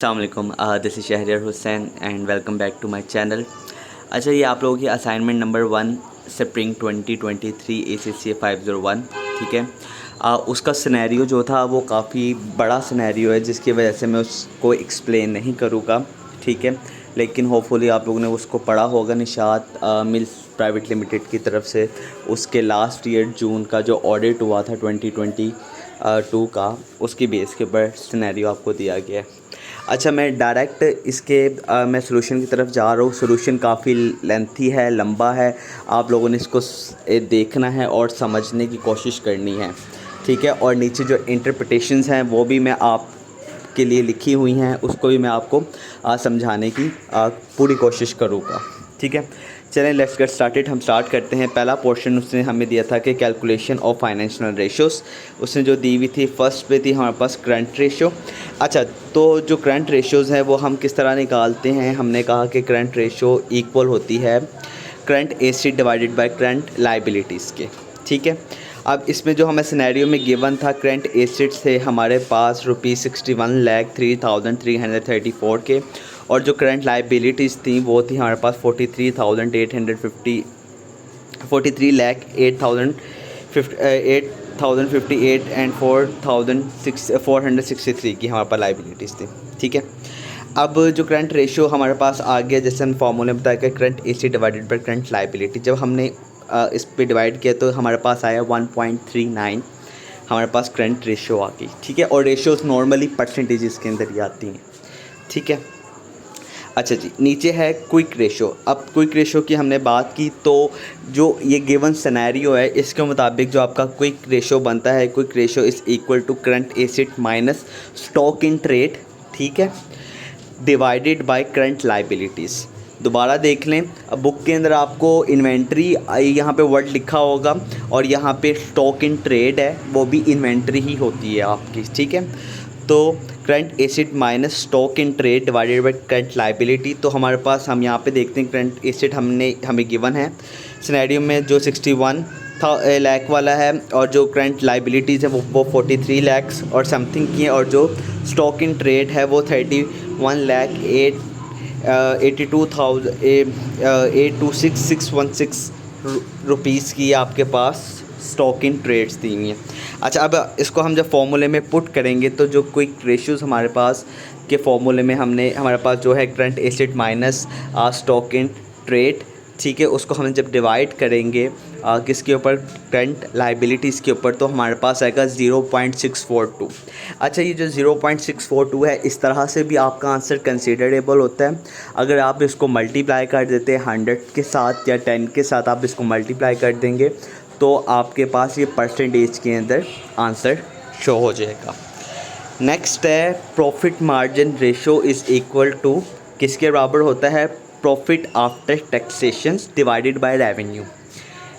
अस्सलामुअलैकुम, this is Shahryar Hussain and welcome back to my channel. अच्छा, ये आप लोगों की असाइनमेंट नंबर 1 स्प्रिंग 2023 ACCA 501, ठीक है। उसका सिनेरियो जो था वो काफ़ी बड़ा सिनेरियो है, जिसकी वजह से मैं उसको एक्सप्लेन नहीं करूँगा, ठीक है। लेकिन होपफुली आप लोगों ने उसको पढ़ा होगा। निशात मिल्स प्राइवेट लिमिटेड की तरफ से उसके लास्ट ईयर जून का जो ऑडिट हुआ था 2022 का, उसकी बेस के ऊपर सिनेरियो आपको दिया गया है। अच्छा, मैं डायरेक्ट मैं सॉल्यूशन की तरफ जा रहा हूँ। सॉल्यूशन काफ़ी लेंथी है, लंबा है। आप लोगों ने इसको देखना है और समझने की कोशिश करनी है, ठीक है। और नीचे जो इंटरप्रिटेशंस हैं वो भी मैं आपके लिए लिखी हुई हैं, उसको भी मैं आपको समझाने की पूरी कोशिश करूँगा, ठीक है। चलें, लेट्स गेट स्टार्टेड। हम स्टार्ट करते हैं। पहला पोर्शन उसने हमें दिया था कि कैलकुलेशन ऑफ फाइनेंशियल रेशियोज़। उसने जो दी हुई थी, फर्स्ट पे थी हमारे पास करंट रेशियो। अच्छा, तो जो करंट रेशियोज़ हैं वो हम किस तरह निकालते हैं। हमने कहा कि करंट रेशियो इक्वल होती है current asset divided by current liabilities के, ठीक है। अब इसमें जो हमें सिनेरियो में गिवन था, करंट एसेट्स थे हमारे पास ₹61,03,334 के, और जो करंट लाइबिलिटीज़ थी वो थी हमारे पास 43,858 एंड 4,463 की हमारे पास लाइबिलिटीज़ थी, ठीक है। अब जो करंट रेशियो हमारे पास आ गया, जैसे हम फार्मूले में बताया कि current asset divided by current liability, जब हमने इस पे डिवाइड किया तो हमारे पास आया 1.39, हमारे पास करंट रेशियो आ गई, ठीक है। और रेशियोज़ नॉर्मली परसेंटेजेस के अंदर ही आती हैं, ठीक है। अच्छा जी, नीचे है क्विक रेशो। अब क्विक रेशो की हमने बात की, तो जो ये गिवन सिनेरियो है इसके मुताबिक जो आपका क्विक रेशो बनता है, quick ratio is equal to current asset minus stock in trade, ठीक है, डिवाइडेड बाय करंट लाइबिलिटीज़। दोबारा देख लें, अब बुक के अंदर आपको इन्वेंट्री यहाँ पे वर्ड लिखा होगा, और यहाँ पे स्टॉक इन ट्रेड है, वो भी इन्वेंट्री ही होती है आपकी, ठीक है। तो current asset minus stock in trade divided by current liability. तो हमारे पास, हम यहाँ पे देखते हैं करंट एसेट हमें गिवन है सिनेरियो में, जो 61 लाख वाला है, और जो करंट लाइबिलिटीज़ है वो 43 लाख और समथिंग की है, और जो स्टॉक इन ट्रेड है वो 31,82,616 रुपीज़ की आपके पास स्टॉक इन ट्रेड्स दी हुई हैं। अच्छा, अब इसको हम जब फॉर्मूले में पुट करेंगे तो जो क्विक रेशियोज़ हमारे पास के फॉर्मूले में हमारे पास जो है current asset minus stock in trade, ठीक है, उसको हम जब डिवाइड करेंगे किसके ऊपर, करंट लाइबिलिटीज़ के ऊपर, तो हमारे पास आएगा 0.642। अच्छा, ये जो 0.642 है, इस तरह से भी आपका आंसर कंसिडरेबल होता है। अगर आप इसको मल्टीप्लाई कर देते हैं 100 के साथ या 10 के साथ, आप इसको मल्टीप्लाई कर देंगे तो आपके पास ये परसेंटेज के अंदर आंसर शो हो जाएगा। नेक्स्ट है profit margin ratio is equal to, किसके बराबर होता है, profit after taxation divided by revenue.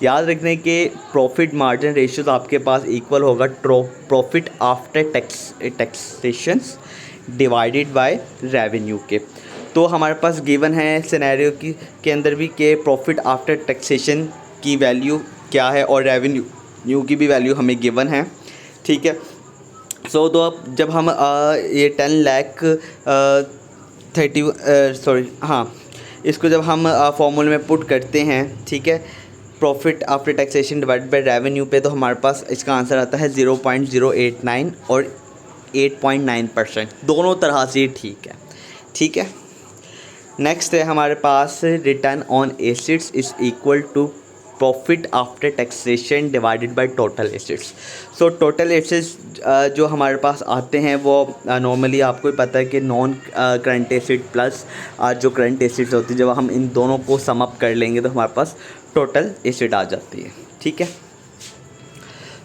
याद रखने के प्रॉफिट मार्जिन रेशियो आपके पास इक्वल होगा profit after taxation divided by revenue के। तो हमारे पास गिवन है सिनेरियो के अंदर भी कि प्रॉफिट आफ्टर टैक्सेशन की वैल्यू क्या है, और रेवेन्यू की भी वैल्यू हमें गिवन है, ठीक है। तो अब जब हम ये 10 लाख 30 इसको जब हम फॉर्मूले में पुट करते हैं, ठीक है, profit after taxation divided by revenue पे, तो हमारे पास इसका आंसर आता है 0.089 और 8.9%, दोनों तरह से ठीक है, ठीक है। नेक्स्ट है हमारे पास return on assets is equal to profit after taxation divided by total assets. So total assets जो हमारे पास आते हैं वो नॉर्मली आपको ही पता है कि नॉन करंट एसेट प्लस जो करंट एसेट्स होती है, जब हम इन दोनों को सम अप कर लेंगे तो हमारे पास टोटल एसेट आ जाती है, ठीक है।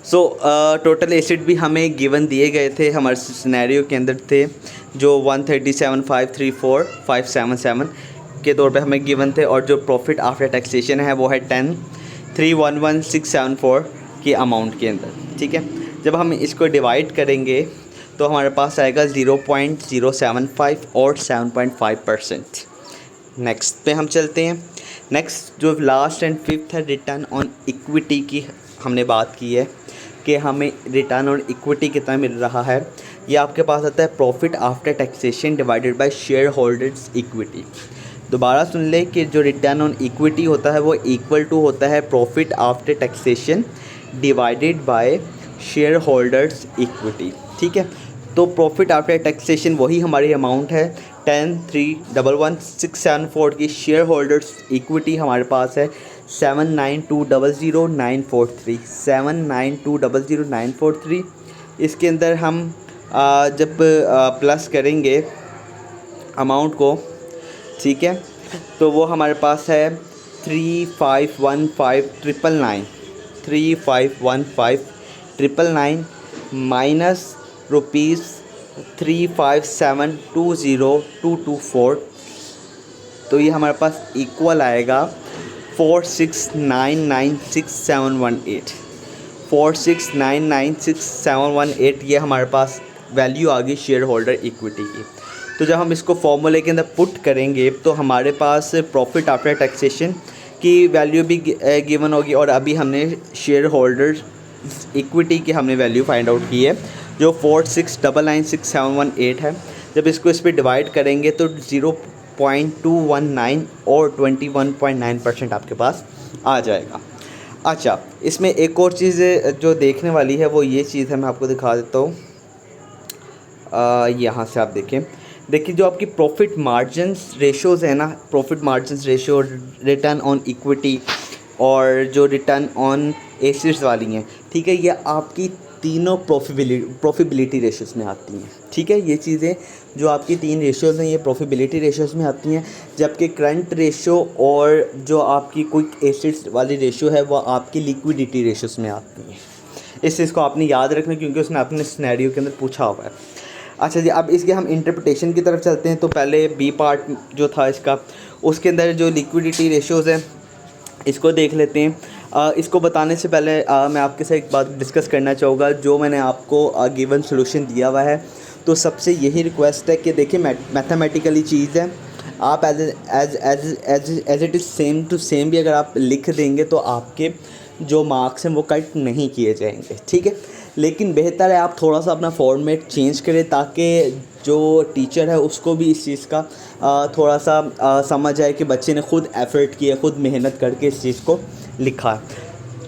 सो टोटल एसेट भी हमें गिवन दिए गए थे, हमारे सिनेरियो के अंदर थे, जो 137,534,577 के तौर पे हमें गिवन थे, और जो प्रॉफिट आफ्टर टैक्सेशन है वो है 10,311,674 की अमाउंट के अंदर, ठीक है। जब हम इसको डिवाइड करेंगे तो हमारे पास आएगा 0.075 और 7.5%। नेक्स्ट पे हम चलते हैं। नेक्स्ट जो लास्ट एंड फिफ्थ है, रिटर्न ऑन इक्विटी की हमने बात की है कि हमें रिटर्न ऑन इक्विटी कितना मिल रहा है। ये आपके पास आता है profit after taxation divided bye share holders equity. दोबारा सुन ले कि जो रिटर्न ऑन इक्विटी होता है वो इक्वल टू होता है profit after taxation divided bye share holders equity. ठीक है, तो प्रॉफिट आफ्टर टैक्सेशन वही हमारी अमाउंट है 10,311,674 की। शेयर होल्डर्स इक्विटी हमारे पास है 792,00943 792,00943। इसके अंदर हम जब प्लस करेंगे अमाउंट को, ठीक है, तो वो हमारे पास है 3,515,999 3,515,999 माइनस रुपीज़ 3,572,0224, तो ये हमारे पास इक्वल आएगा 4,699,6718 4,699,6718। ये हमारे पास वैल्यू आ गई शेयर होल्डर इक्विटी की। तो जब हम इसको फॉर्मूले के अंदर पुट करेंगे तो हमारे पास प्रॉफिट आफ्टर टैक्सेशन की वैल्यू भी गिवन होगी, और अभी हमने शेयर होल्डर इक्विटी की हमने वैल्यू फाइंड आउट की है जो 4,699,6718 है। जब इसको इस पर डिवाइड करेंगे तो 0.219 और 21.9% आपके पास आ जाएगा। अच्छा, इसमें एक और चीज़ जो देखने वाली है वो ये चीज़ है, मैं आपको दिखा देता हूँ। यहाँ से आप देखिए जो आपकी प्रॉफिट मार्जिन्स रेशोज़ है ना, profit margins ratio, return on equity और जो रिटर्न ऑन एसेट्स वाली हैं, ठीक है, ये आपकी तीनों प्रॉफिबिलिटी रेशोज़ में आती हैं। ठीक है, ये चीज़ें जो आपकी तीन रेशोज़ हैं ये प्रॉफिबिलिटी रेशोज़ में आती हैं, जबकि करंट रेशो और जो आपकी क्विक एसेट्स वाली रेशो है वो आपकी लिक्विडिटी रेशोज़ में आती हैं। इस चीज़ को आपने याद रखना क्योंकि उसने अपने सिनेरियो के अंदर पूछा हुआ है। अच्छा जी, अब इसके हम इंटरप्रिटेशन की तरफ चलते हैं। तो पहले बी पार्ट जो था इसका, उसके अंदर जो लिक्विडिटी रेशोज़ हैं इसको देख लेते हैं। इसको बताने से पहले मैं आपके साथ एक बात डिस्कस करना चाहूँगा। जो मैंने आपको गिवन सॉल्यूशन दिया हुआ है, तो सबसे यही रिक्वेस्ट है कि देखिए मैथमेटिकली चीज़ है, आप as it is same to same भी अगर आप लिख देंगे तो आपके जो मार्क्स हैं वो कट नहीं किए जाएंगे। ठीक है, लेकिन बेहतर है आप थोड़ा सा अपना फॉर्मेट चेंज करें ताकि जो टीचर है उसको भी इस चीज़ का थोड़ा सा समझ आए कि बच्चे ने खुद एफ़र्ट किया, खुद मेहनत करके इस चीज़ को लिखा।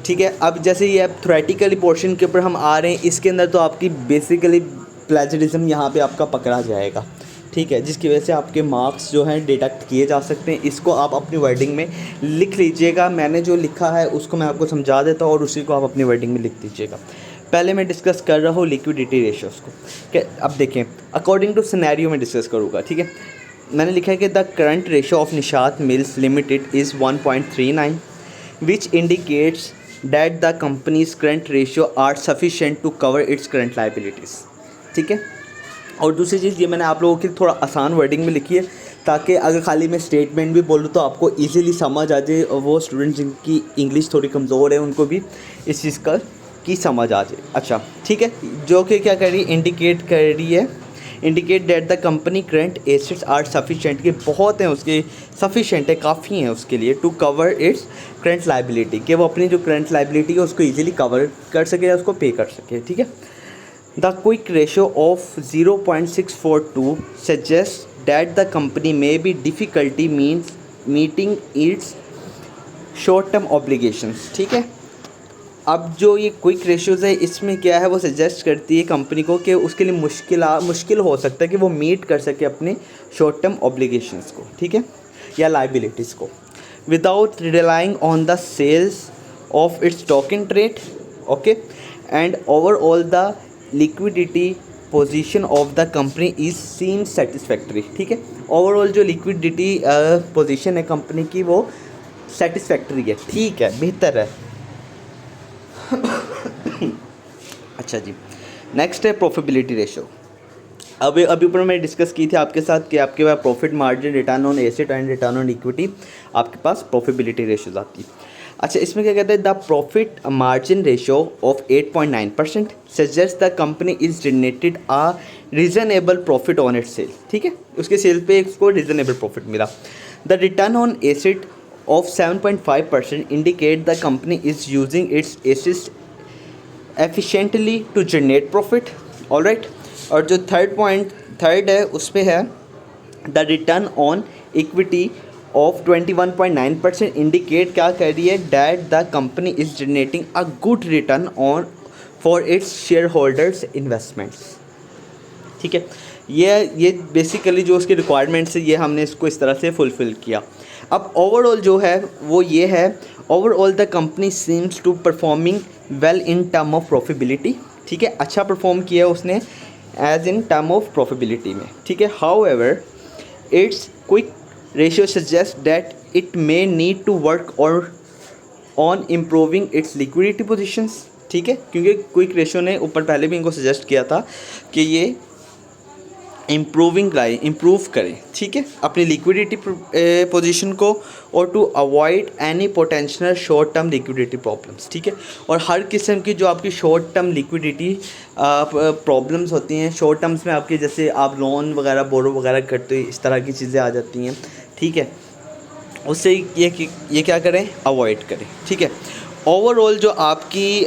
ठीक है, अब जैसे ये अब थ्योरेटिकली पोर्शन के ऊपर हम आ रहे हैं, इसके अंदर तो आपकी बेसिकली प्लेजरिज्म यहाँ पे आपका पकड़ा जाएगा। ठीक है, जिसकी वजह से आपके मार्क्स जो हैं डिडक्ट किए जा सकते हैं। इसको आप अपनी वर्डिंग में लिख लीजिएगा। मैंने जो लिखा है उसको मैं आपको समझा देता हूँ और उसी को आप अपनी वर्डिंग में लिख दीजिएगा। पहले मैं डिस्कस कर रहा हूँ लिक्विडिटी रेशियोज़ को। अब देखें, अकॉर्डिंग टू सिनेरियो में डिस्कस करूँगा। ठीक है, मैंने लिखा है कि the current ratio of Nishat Mills Limited is 1.39 which indicates that the company's current ratio are sufficient to cover its current liabilities. ठीक है, और दूसरी चीज़ ये मैंने आप लोगों की थोड़ा आसान वर्डिंग में लिखी है ताकि अगर खाली मैं स्टेटमेंट भी बोलूँ तो आपको इजीली समझ आ जाए, और वो स्टूडेंट जिनकी इंग्लिश थोड़ी कमज़ोर है उनको भी इस चीज़ की समझ आ जाए। अच्छा, ठीक है, जो कि क्या कर रही है, इंडिकेट कर रही है, indicate that the company current assets are sufficient, के बहुत हैं उसके, सफिशिएंट है, काफ़ी हैं उसके लिए, to cover its current liability, कि वो अपनी जो करंट लाइबिलिटी है उसको ईजिली कवर कर सके या उसको पे कर सके। ठीक है, the quick ratio of 0.642 suggest that the company में be difficulty means meeting its short term obligations. ठीक है, अब जो ये क्विक रेशियोज़ है इसमें क्या है, वो सजेस्ट करती है कंपनी को कि उसके लिए मुश्किल हो सकता है कि वो मीट कर सके अपने शॉर्ट टर्म ऑब्लिगेशंस को। ठीक है, या लाइबिलिटीज़ को, without relying on the sales of its stock in trade. Okay, and overall the liquidity position of the company is seem satisfactory. ठीक है, ओवरऑल जो लिक्विडिटी पोजीशन है कंपनी की वो सेटिस्फैक्ट्री है, ठीक है, बेहतर है। अच्छा जी, नेक्स्ट है प्रॉफिबिलिटी रेशो। अभी ऊपर मैंने डिस्कस की थी आपके साथ कि आपके पास profit margin, return on asset and return on equity, आपके पास प्रॉफिबिलिटी रेशोज आती है। अच्छा, इसमें क्या कहते हैं, the profit margin ratio of 8.9% suggest the company is generated a reasonable profit on its sale. ठीक है, उसके सेल पे इसको रीजनेबल प्रॉफिट मिला। The return on asset of 7.5% indicate the company is using its assets efficiently to generate profit. All right, और जो third है उस पे है the return on equity of 21.9% indicate क्या कर रही है, that the company is generating a good return on for its share holders investments. ठीक है, ये बेसिकली जो उसकी रिक्वायरमेंट्स है ये हमने इसको इस तरह से फुलफ़िल किया। अब ओवरऑल जो है वो ये है, overall the company seems to performing well in term of profitability. ठीक है, अच्छा परफॉर्म किया उसने as in term of profitability में। ठीक है, however its quick ratio suggest that it may need to work और on improving its liquidity positions. ठीक है, क्योंकि क्विक रेशियो ने ऊपर पहले भी इनको सजेस्ट किया था कि ये इम्प्रूव करें। ठीक है, अपनी लिक्विडिटी पोजीशन को, और to avoid any potential short term liquidity problems. ठीक है, और हर किस्म की जो आपकी शॉर्ट टर्म लिक्विडिटी प्रॉब्लम्स होती हैं, शॉर्ट टर्म्स में आपके जैसे आप लोन वगैरह बोरो वगैरह करते हो, इस तरह की चीज़ें आ जाती हैं। ठीक है, उससे ये क्या करें, अवॉइड करें। ठीक है, ओवरऑल जो आपकी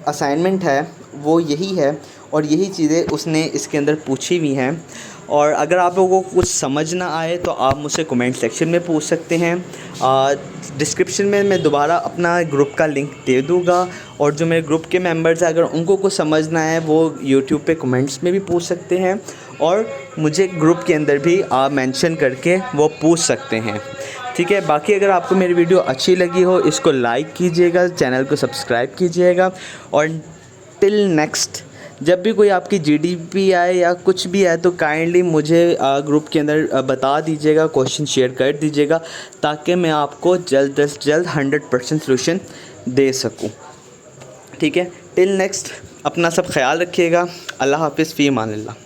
असाइनमेंट है वो यही है, और यही चीज़ें उसने इसके अंदर पूछी हुई हैं। और अगर आप लोगों को कुछ समझ ना आए तो आप मुझसे कमेंट सेक्शन में पूछ सकते हैं। डिस्क्रिप्शन में मैं दोबारा अपना ग्रुप का लिंक दे दूँगा, और जो मेरे ग्रुप के मेंबर्स हैं अगर उनको कुछ समझना है वो यूट्यूब पे कमेंट्स में भी पूछ सकते हैं, और मुझे ग्रुप के अंदर भी आप मेंशन करके वो पूछ सकते हैं। ठीक है, बाकी अगर आपको मेरी वीडियो अच्छी लगी हो इसको लाइक कीजिएगा, चैनल को सब्सक्राइब कीजिएगा, और टिल नेक्स्ट जब भी कोई आपकी जीडीपी आए या कुछ भी आए तो काइंडली मुझे ग्रुप के अंदर बता दीजिएगा, क्वेश्चन शेयर कर दीजिएगा, ताकि मैं आपको जल्द से जल्द 100% सोल्यूशन दे सकूं। ठीक है, टिल नेक्स्ट अपना सब ख्याल रखिएगा। अल्लाह हाफिज़, फ़ी अमानिल्लाह।